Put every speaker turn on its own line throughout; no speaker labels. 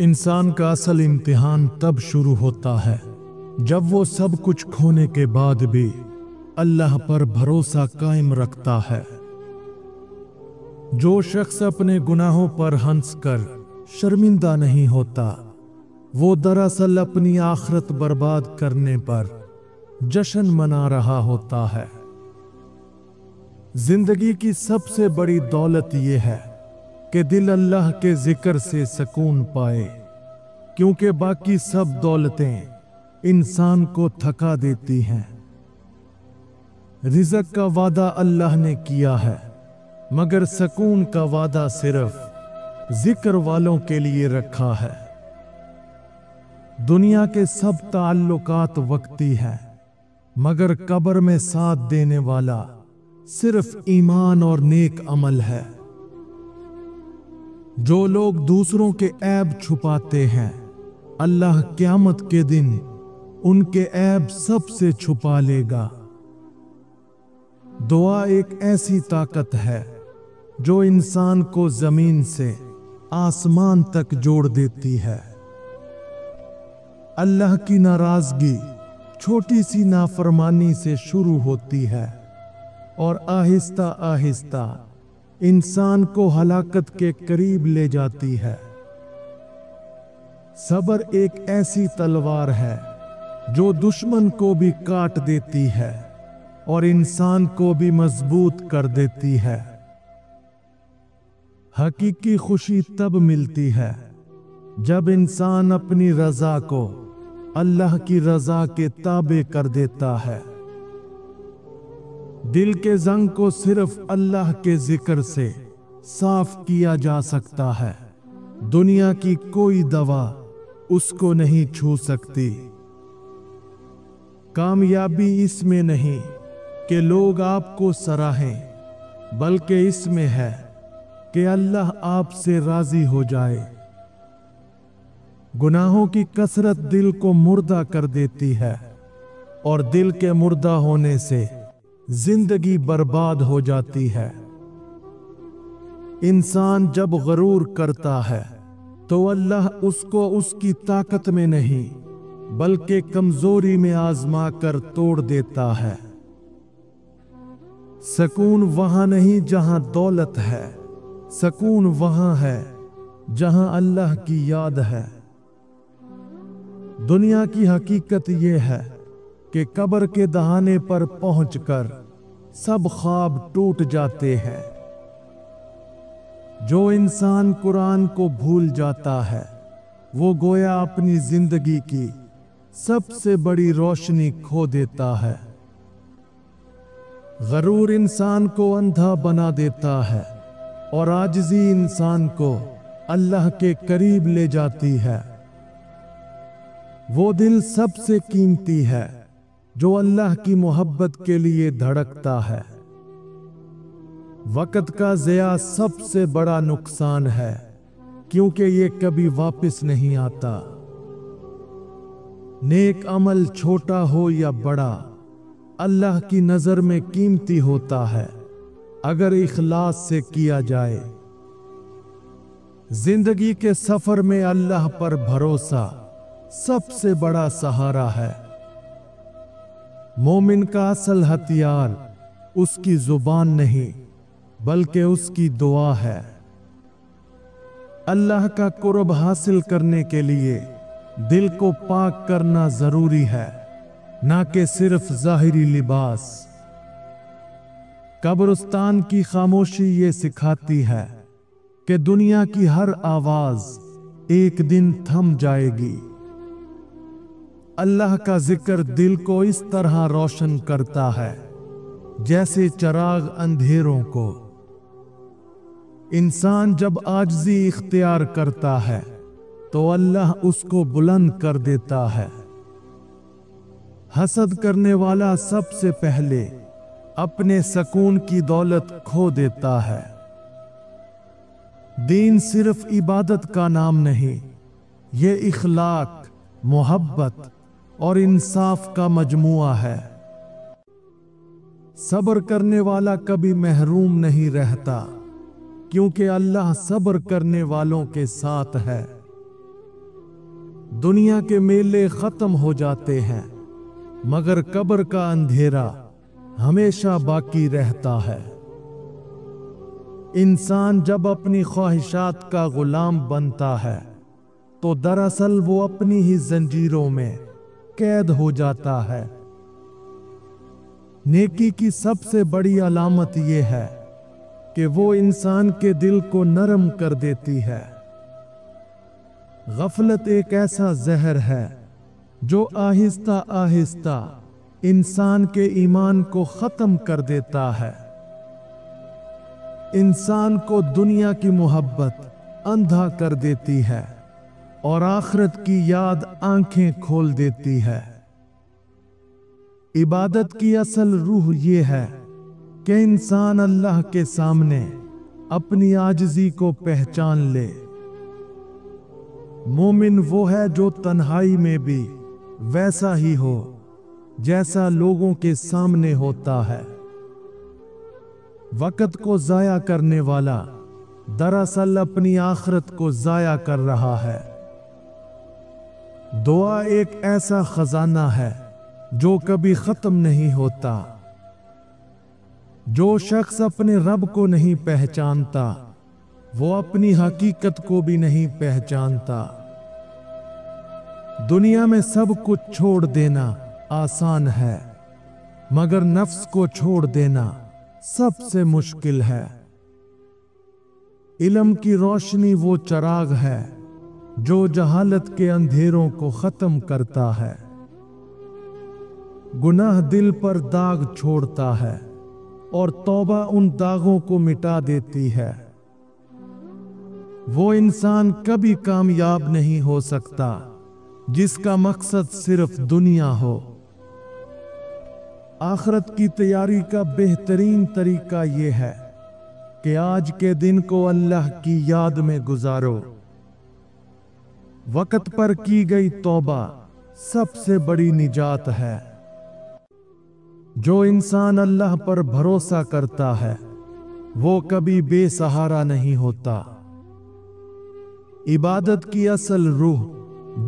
انسان کا اصل امتحان تب شروع ہوتا ہے جب وہ سب کچھ کھونے کے بعد بھی اللہ پر بھروسہ قائم رکھتا ہے۔ جو شخص اپنے گناہوں پر ہنس کر شرمندہ نہیں ہوتا، وہ دراصل اپنی آخرت برباد کرنے پر جشن منا رہا ہوتا ہے۔ زندگی کی سب سے بڑی دولت یہ ہے کہ دل اللہ کے ذکر سے سکون پائے، کیونکہ باقی سب دولتیں انسان کو تھکا دیتی ہیں۔ رزق کا وعدہ اللہ نے کیا ہے، مگر سکون کا وعدہ صرف ذکر والوں کے لیے رکھا ہے۔ دنیا کے سب تعلقات وقتی ہیں، مگر قبر میں ساتھ دینے والا صرف ایمان اور نیک عمل ہے۔ جو لوگ دوسروں کے عیب چھپاتے ہیں، اللہ قیامت کے دن ان کے عیب سب سے چھپا لے گا۔ دعا ایک ایسی طاقت ہے جو انسان کو زمین سے آسمان تک جوڑ دیتی ہے۔ اللہ کی ناراضگی چھوٹی سی نافرمانی سے شروع ہوتی ہے اور آہستہ آہستہ انسان کو ہلاکت کے قریب لے جاتی ہے۔ صبر ایک ایسی تلوار ہے جو دشمن کو بھی کاٹ دیتی ہے اور انسان کو بھی مضبوط کر دیتی ہے۔ حقیقی خوشی تب ملتی ہے جب انسان اپنی رضا کو اللہ کی رضا کے تابع کر دیتا ہے۔ دل کے زنگ کو صرف اللہ کے ذکر سے صاف کیا جا سکتا ہے۔ دنیا کی کوئی دوا اس کو نہیں چھو سکتی۔ کامیابی اس میں نہیں کہ لوگ آپ کو سراہیں، بلکہ اس میں ہے کہ اللہ آپ سے راضی ہو جائے۔ گناہوں کی کثرت دل کو مردہ کر دیتی ہے، اور دل کے مردہ ہونے سے زندگی برباد ہو جاتی ہے۔ انسان جب غرور کرتا ہے تو اللہ اس کو اس کی طاقت میں نہیں بلکہ کمزوری میں آزما کر توڑ دیتا ہے۔ سکون وہاں نہیں جہاں دولت ہے، سکون وہاں ہے جہاں اللہ کی یاد ہے۔ دنیا کی حقیقت یہ ہے کہ قبر کے دہانے پر پہنچ کر سب خواب ٹوٹ جاتے ہیں۔ جو انسان قرآن کو بھول جاتا ہے، وہ گویا اپنی زندگی کی سب سے بڑی روشنی کھو دیتا ہے۔ غرور انسان کو اندھا بنا دیتا ہے اور عاجزی انسان کو اللہ کے قریب لے جاتی ہے۔ وہ دل سب سے قیمتی ہے جو اللہ کی محبت کے لیے دھڑکتا ہے۔ وقت کا ضیاع سب سے بڑا نقصان ہے، کیونکہ یہ کبھی واپس نہیں آتا۔ نیک عمل چھوٹا ہو یا بڑا، اللہ کی نظر میں قیمتی ہوتا ہے اگر اخلاص سے کیا جائے۔ زندگی کے سفر میں اللہ پر بھروسہ سب سے بڑا سہارا ہے۔ مومن کا اصل ہتھیار اس کی زبان نہیں بلکہ اس کی دعا ہے۔ اللہ کا قرب حاصل کرنے کے لیے دل کو پاک کرنا ضروری ہے، نہ کہ صرف ظاہری لباس۔ قبرستان کی خاموشی یہ سکھاتی ہے کہ دنیا کی ہر آواز ایک دن تھم جائے گی۔ اللہ کا ذکر دل کو اس طرح روشن کرتا ہے جیسے چراغ اندھیروں کو۔ انسان جب عاجزی اختیار کرتا ہے تو اللہ اس کو بلند کر دیتا ہے۔ حسد کرنے والا سب سے پہلے اپنے سکون کی دولت کھو دیتا ہے۔ دین صرف عبادت کا نام نہیں، یہ اخلاق، محبت اور انصاف کا مجموعہ ہے۔ صبر کرنے والا کبھی محروم نہیں رہتا، کیونکہ اللہ صبر کرنے والوں کے ساتھ ہے۔ دنیا کے میلے ختم ہو جاتے ہیں مگر قبر کا اندھیرا ہمیشہ باقی رہتا ہے۔ انسان جب اپنی خواہشات کا غلام بنتا ہے تو دراصل وہ اپنی ہی زنجیروں میں قید ہو جاتا ہے۔ نیکی کی سب سے بڑی علامت یہ ہے کہ وہ انسان کے دل کو نرم کر دیتی ہے۔ غفلت ایک ایسا زہر ہے جو آہستہ آہستہ انسان کے ایمان کو ختم کر دیتا ہے۔ انسان کو دنیا کی محبت اندھا کر دیتی ہے اور آخرت کی یاد آنکھیں کھول دیتی ہے۔ عبادت کی اصل روح یہ ہے کہ انسان اللہ کے سامنے اپنی عاجزی کو پہچان لے۔ مومن وہ ہے جو تنہائی میں بھی ویسا ہی ہو جیسا لوگوں کے سامنے ہوتا ہے۔ وقت کو ضائع کرنے والا دراصل اپنی آخرت کو ضائع کر رہا ہے۔ دعا ایک ایسا خزانہ ہے جو کبھی ختم نہیں ہوتا۔ جو شخص اپنے رب کو نہیں پہچانتا وہ اپنی حقیقت کو بھی نہیں پہچانتا۔ دنیا میں سب کچھ چھوڑ دینا آسان ہے مگر نفس کو چھوڑ دینا سب سے مشکل ہے۔ علم کی روشنی وہ چراغ ہے جو جہالت کے اندھیروں کو ختم کرتا ہے۔ گناہ دل پر داغ چھوڑتا ہے اور توبہ ان داغوں کو مٹا دیتی ہے۔ وہ انسان کبھی کامیاب نہیں ہو سکتا جس کا مقصد صرف دنیا ہو۔ آخرت کی تیاری کا بہترین طریقہ یہ ہے کہ آج کے دن کو اللہ کی یاد میں گزارو۔ وقت پر کی گئی توبہ سب سے بڑی نجات ہے۔ جو انسان اللہ پر بھروسہ کرتا ہے وہ کبھی بے سہارا نہیں ہوتا۔ عبادت کی اصل روح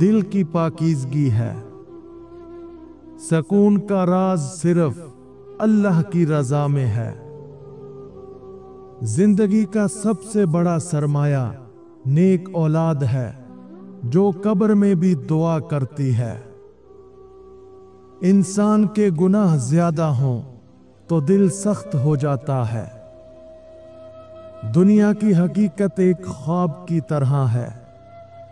دل کی پاکیزگی ہے۔ سکون کا راز صرف اللہ کی رضا میں ہے۔ زندگی کا سب سے بڑا سرمایہ نیک اولاد ہے جو قبر میں بھی دعا کرتی ہے۔ انسان کے گناہ زیادہ ہوں تو دل سخت ہو جاتا ہے۔ دنیا کی حقیقت ایک خواب کی طرح ہے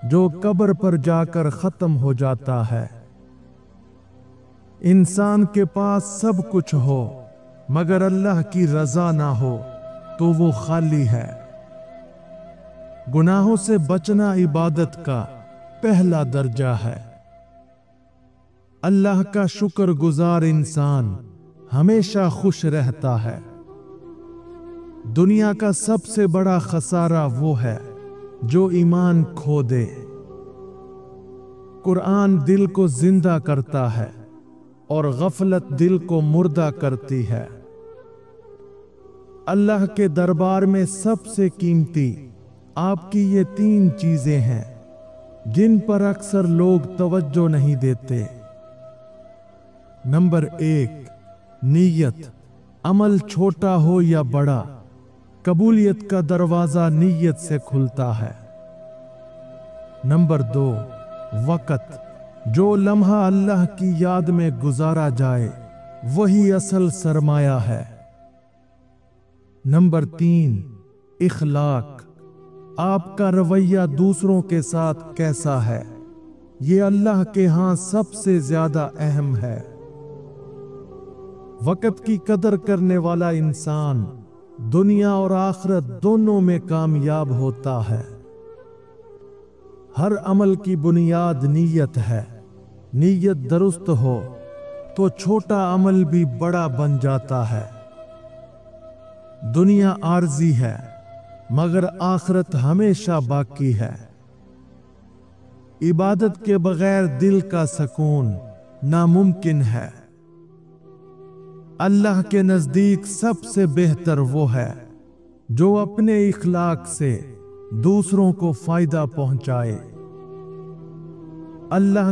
جو قبر پر جا کر ختم ہو جاتا ہے۔ انسان کے پاس سب کچھ ہو مگر اللہ کی رضا نہ ہو تو وہ خالی ہے۔ گناہوں سے بچنا عبادت کا پہلا درجہ ہے۔ اللہ کا شکر گزار انسان ہمیشہ خوش رہتا ہے۔ دنیا کا سب سے بڑا خسارہ وہ ہے جو ایمان کھو دے۔ قرآن دل کو زندہ کرتا ہے اور غفلت دل کو مردہ کرتی ہے۔ اللہ کے دربار میں سب سے قیمتی آپ کی یہ 3 چیزیں ہیں جن پر اکثر لوگ توجہ نہیں دیتے۔ نمبر 1، نیت۔ عمل چھوٹا ہو یا بڑا، قبولیت کا دروازہ نیت سے کھلتا ہے۔ نمبر 2، وقت۔ جو لمحہ اللہ کی یاد میں گزارا جائے وہی اصل سرمایہ ہے۔ نمبر 3، اخلاق۔ آپ کا رویہ دوسروں کے ساتھ کیسا ہے یہ اللہ کے ہاں سب سے زیادہ اہم ہے۔ وقت کی قدر کرنے والا انسان دنیا اور آخرت دونوں میں کامیاب ہوتا ہے۔ ہر عمل کی بنیاد نیت ہے۔ نیت درست ہو تو چھوٹا عمل بھی بڑا بن جاتا ہے۔ دنیا عارضی ہے مگر آخرت ہمیشہ باقی ہے۔ عبادت کے بغیر دل کا سکون ناممکن ہے۔ اللہ کے نزدیک سب سے بہتر وہ ہے جو اپنے اخلاق سے دوسروں کو فائدہ پہنچائے۔ اللہ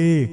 1,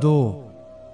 2,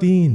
3,